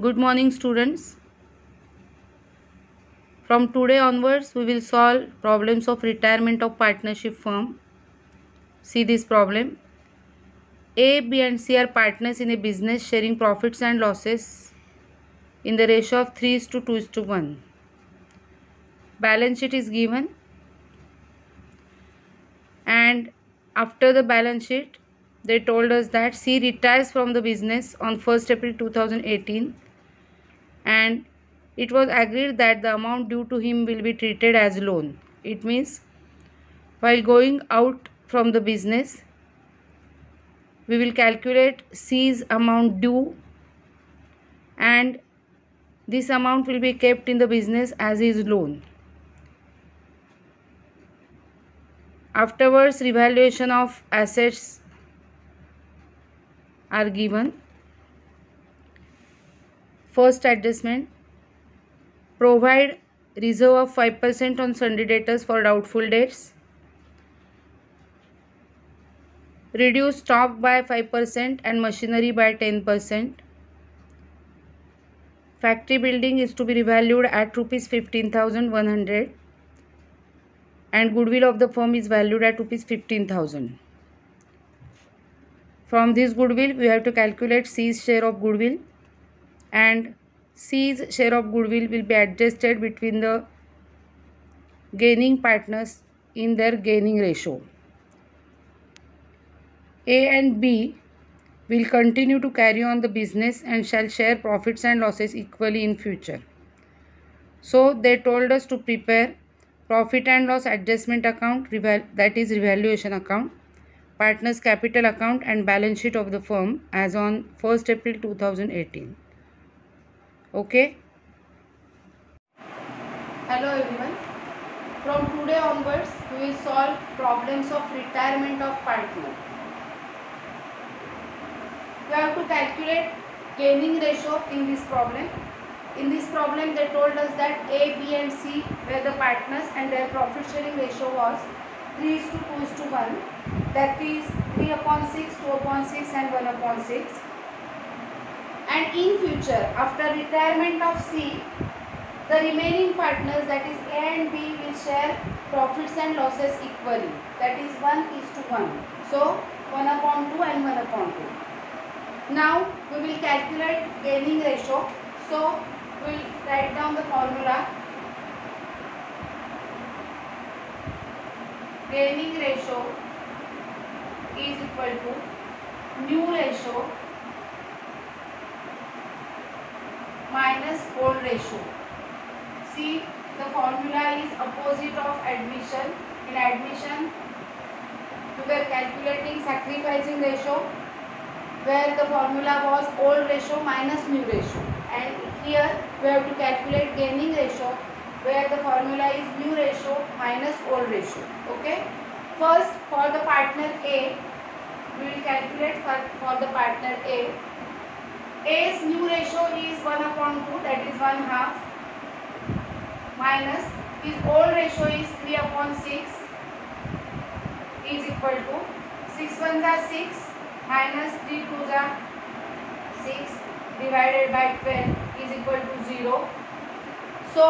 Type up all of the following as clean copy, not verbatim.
Good morning, students. From today onwards, we will solve problems of retirement of partnership firm. See this problem. A, B and C are partners in a business sharing profits and losses in the ratio of 3:2:1. Balance sheet is given, and after the balance sheet, they told us that C retires from the business on 1st April 2018, and it was agreed that the amount due to him will be treated as loan. It means while going out from the business, we will calculate C's amount due, and this amount will be kept in the business as his loan. Afterwards, revaluation of assets are given. First adjustment: provide reserve of 5% on sundry debtors for doubtful debts. Reduce stock by 5% and machinery by 10%. Factory building is to be revalued at rupees 15,100 and goodwill of the firm is valued at rupees 15,000. From this goodwill, we have to calculate C's share of goodwill, and C's share of goodwill will be adjusted between the gaining partners in their gaining ratio. A and B will continue to carry on the business and shall share profits and losses equally in future. So they told us to prepare profit and loss adjustment account, that is revaluation account, partners capital account and balance sheet of the firm as on 1st April 2018. Okay. Hello everyone. From today onwards, we will solve problems of retirement of partner. We have to calculate gaining ratio in this problem. In this problem, they told us that A, B and C were the partners and their profit sharing ratio was 3:2:1. That is 3/6, 2/6 and 1/6. And in future, after retirement of C, the remaining partners, that is A and B, will share profits and losses equally. That is 1:1. So 1/2 and 1/2. Now we will calculate gaining ratio. So we will write down the formula. Gaining ratio is equal to new ratio minus old ratio. See, the formula is opposite of admission. In admission, we were calculating sacrificing ratio, where the formula was old ratio minus new ratio, and here we have to calculate gaining ratio, where the formula is new ratio minus old ratio. Okay. First, for the partner A, we will calculate for the partner A. A's new ratio is 1/2, that is 1/2, minus his old ratio is 3/6, is equal to 6 1s are 6 minus 3 2s are 6 divided by 12 is equal to 0. So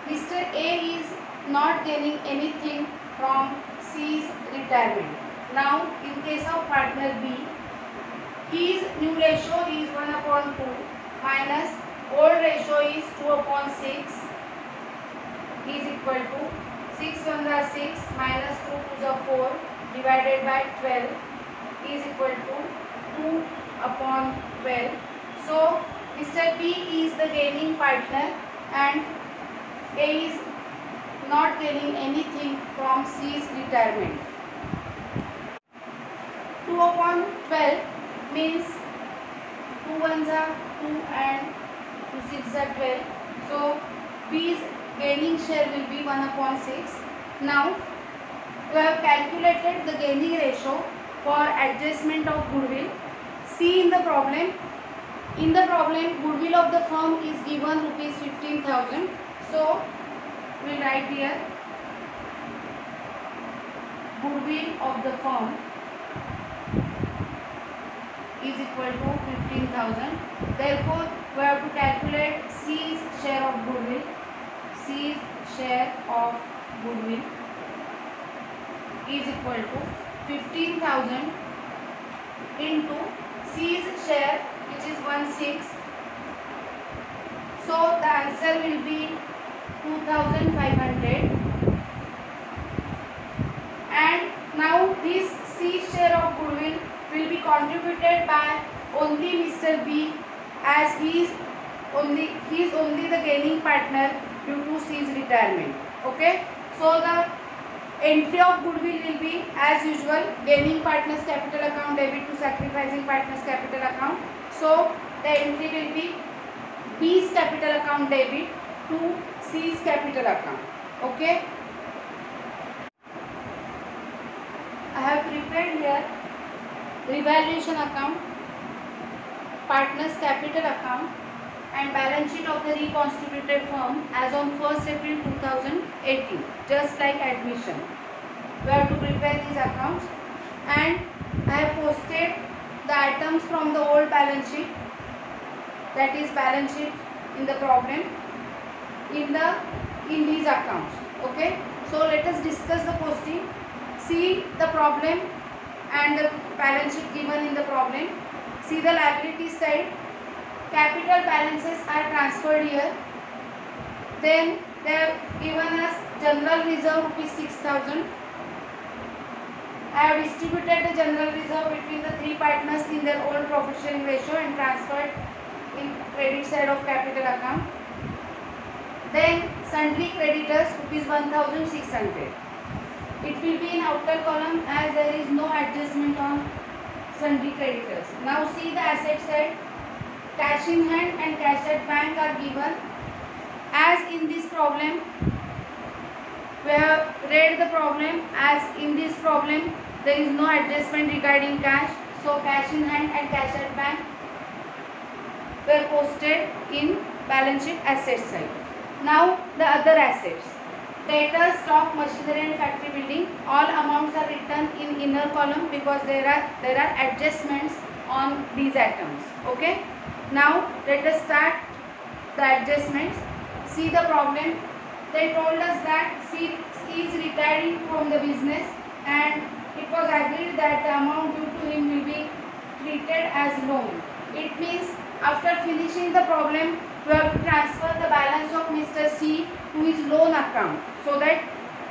Mr. A is not gaining anything from C's retirement. Now in case of partner B, his new ratio is 1/2 minus old ratio is 2/6 is equal to 6 1s are 6 minus 2 2s are 4 divided by 12 is equal to 2/12. So Mr. B is the gaining partner and A is not gaining anything from C's retirement. 2/12 means 2 1s are 2 and 2 6s are 12. So B's gaining share will be 1/6. Now we have calculated the gaining ratio for adjustment of goodwill. See in the problem. In the problem, goodwill of the firm is given rupees 15,000. So we will write here goodwill of the firm is equal to 15,000. Therefore, we have to calculate C's share of goodwill. C's share of goodwill is equal to 15,000 into C's share, which is 1/6. So the answer will be 2,500. And now this C share of goodwill will be contributed by only Mr. B, as he is only the gaining partner due to C's retirement. Okay, so the entry of goodwill will be as usual, gaining partners capital account debit to sacrificing partners capital account. So the entry will be B's capital account debit to C's capital account. Okay, I have prepared here revaluation account, partners capital account and balance sheet of the reconstituted firm as on 1st April 2018, just like admission. We have to prepare these accounts, and I have posted the items from the old balance sheet, that is balance sheet in the problem, in these accounts. Okay, so let us discuss the posting. See the problem and the balance sheet given in the problem. See the liability side. Capital balances are transferred here. Then they have given us general reserve rupees 6,000. I have distributed the general reserve between the three partners in their old profit sharing ratio and transferred in credit side of capital account. Then sundry creditors rupees 1,600. It will be in outer column as there is no adjustment on sundry creditors. Now see the asset side. Cash in hand and cash at bank are given. As in this problem, we have read the problem, as in this problem there is no adjustment regarding cash. So cash in hand and cash at bank were posted in balance sheet asset side. Now the other assets. Debtors, stock, machinery and factory building, all amounts are written in inner column because there are adjustments on these items. Okay. Now let us start the adjustments. See the problem. They told us that C is retiring from the business and it was agreed that the amount due to him will be treated as loan. It means after finishing the problem, we have to transfer the balance of Mr. C to his loan account so that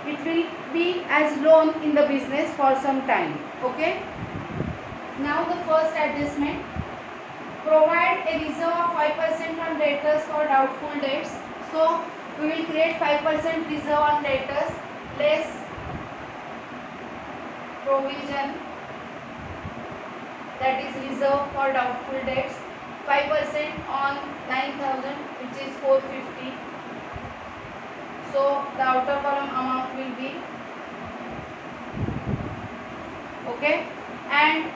it will be as loan in the business for some time. Okay. Now the first adjustment. Provide a reserve of 5% on debtors for doubtful debts. So we will create 5% reserve on debtors less provision, that is reserve for doubtful debts. 5% on 9,000, which is 450. So the outer column amount will be okay. And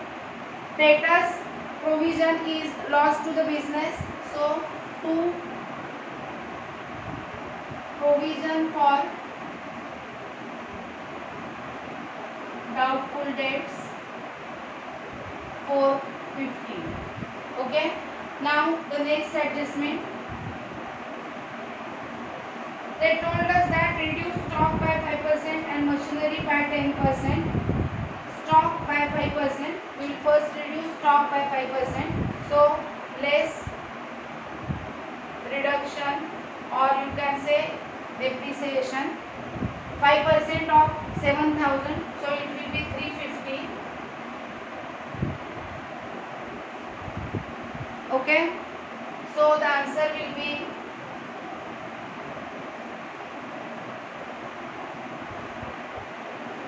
debtors provision is loss to the business. So to provision for doubtful debts 450. Okay. Now the next adjustment. They told us that reduce stock by 5% and machinery by 10%. Stock by 5%. We will first reduce stock by 5%. So less reduction, or you can say depreciation. 5% of 7,000. So it will be 350. Okay. So the answer will be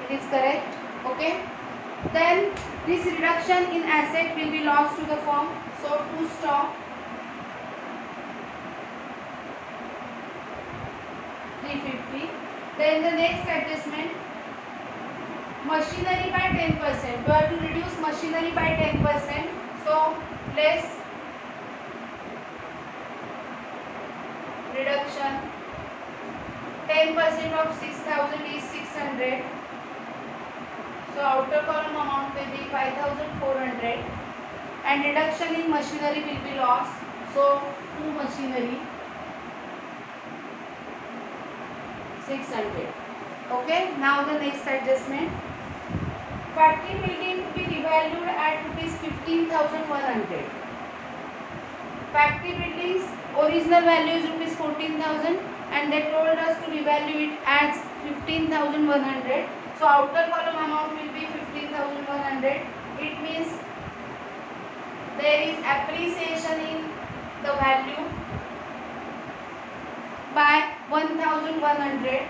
it is correct. Okay. Then this reduction in asset will be lost to the firm. So to stock 350. Then the next adjustment, machinery by 10%. We have to reduce machinery by 10%. So less reduction. 10% of 6,000 is 600. So outer column amount will be 5,400. and reduction in machinery will be lost. So to machinery 600. Okay, now the next adjustment. Factory building to be revalued at rupees 15,100. Factory building's original value is rupees 14,000 and they told us to revalue it as 15,100. So outer column amount will be 15,100. It means there is appreciation in the value by 1,100.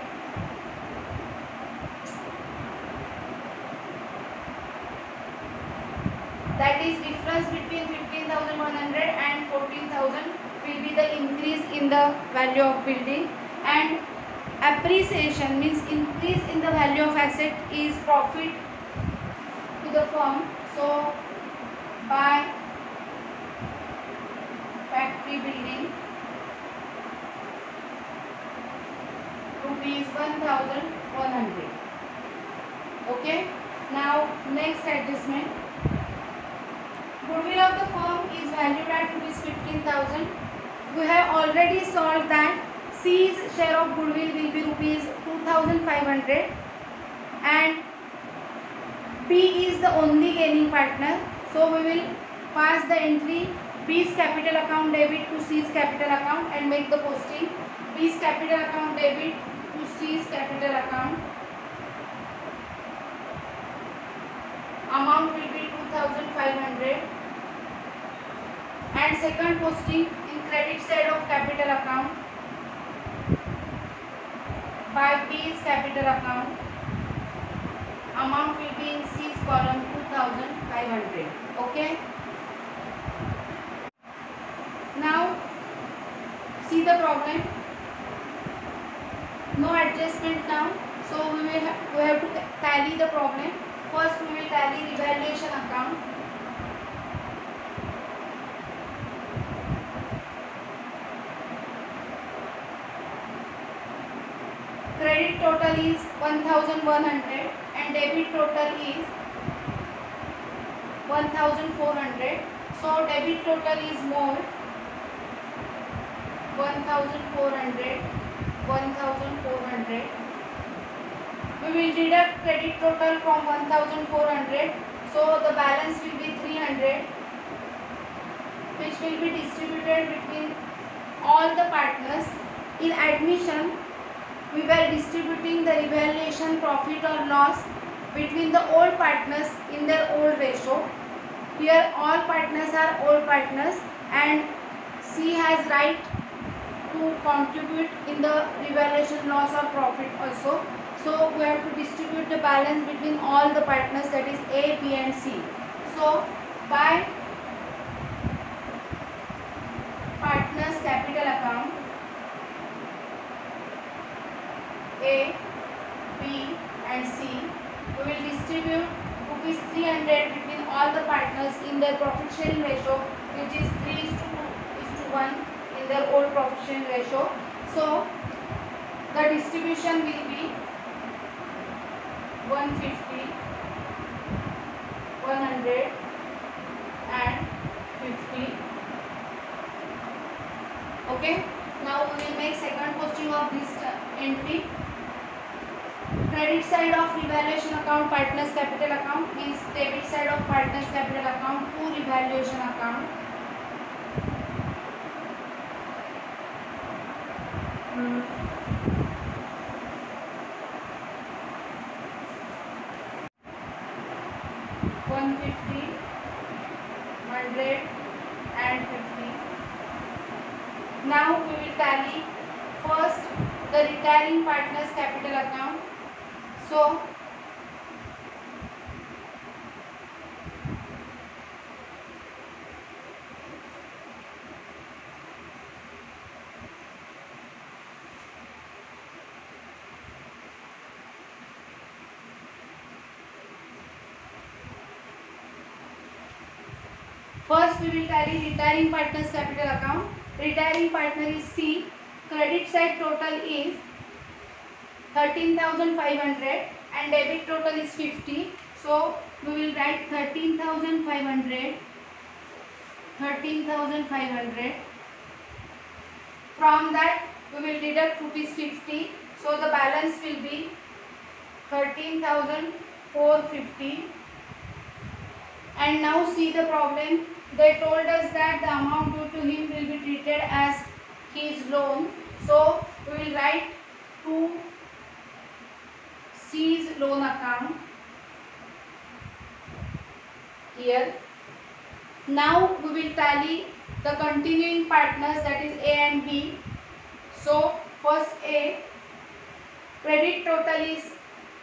That is difference between 15,100 and 14,000 will be the increase in the value of building, and appreciation means increase in the value of asset is profit to the firm. So by factory building rupees 1,100. Okay, now next adjustment. Goodwill of the firm is valued at rupees 15,000. We have already solved that C's share of goodwill will be rupees 2,500 and B is the only gaining partner. So we will pass the entry B's capital account debit to C's capital account and make the posting. B's capital account debit to C's capital account. Amount will be 2,500. And second posting in credit side of capital account by B's capital account. Amount will be in C's column 2,500. Okay. Now see the problem. No adjustment now. So we have to tally the problem. First we will tally revaluation account. Credit total is 1,100 and debit total is 1,400. So debit total is more 1,400. 1,400. We will deduct credit total from 1,400. So the balance will be 300, which will be distributed between all the partners. In admission, we were distributing the revaluation profit or loss between the old partners in their old ratio. Here all partners are old partners and C has right to contribute in the revaluation loss or profit also. So we have to distribute the balance between all the partners, that is A, B and C. So by partners capital account, A, B and C, we will distribute rupees 300 between all the partners in their profit sharing ratio, which is 3:1 in their old profit sharing ratio. So the distribution will be 150, 100 and 50. Okay. Now we will make second posting of this entry. Credit side of revaluation account partners capital account means debit side of partners capital account to revaluation account. $150, $100 and $50. Now we will tally first the retiring partners capital account. So first we will tally retiring partners capital account. Retiring partner is C. Credit side total is 13,500 and debit total is 50. So we will write 13,500 13,500. From that we will deduct rupees 50. So the balance will be 13,450. And now see the problem. They told us that the amount due to him will be treated as his loan. So we will write to C's loan account here. Now we will tally the continuing partners, that is A and B. So first A, credit total is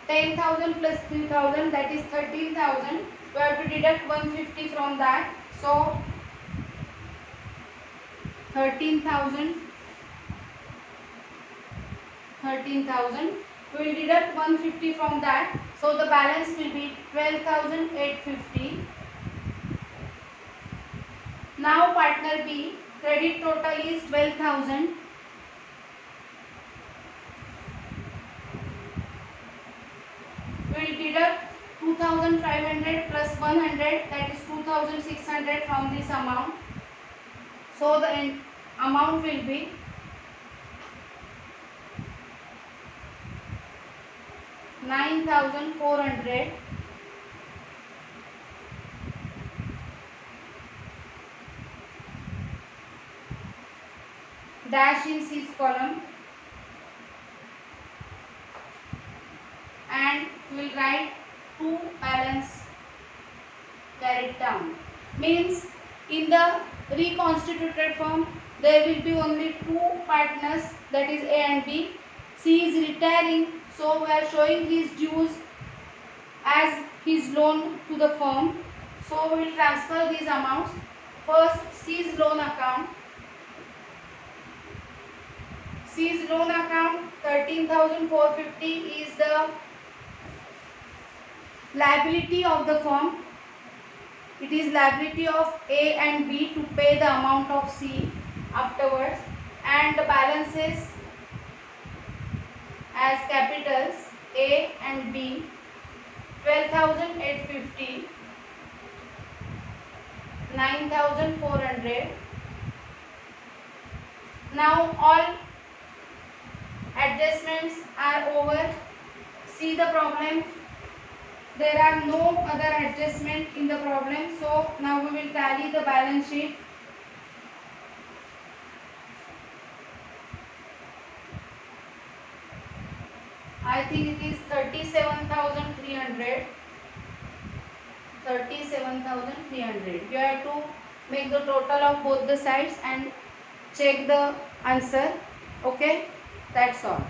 10,000 plus 3,000, that is 13,000. We have to deduct 150 from that. So 13,000. We will deduct 150 from that. So the balance will be 12,850. Now partner B, credit total is 12,000. We will deduct 2,500 plus 100, that is 2,600 from this amount. So the amount will be 9,400. Dash in C's column, and we will write to balance carried down. Means in the reconstituted form there will be only two partners, that is A and B. C is retiring, so we are showing his dues as his loan to the firm. So we will transfer these amounts. First, C's loan account. C's loan account 13,450 is the liability of the firm. It is liability of A and B to pay the amount of C afterwards, and the balances as capitals A and B 12,850, 9,400. Now all adjustments are over. See the problem. There are no other adjustment in the problem. So now we will tally the balance sheet. I think it is 37,300. 37,300. You have to make the total of both the sides and check the answer. Okay, that's all.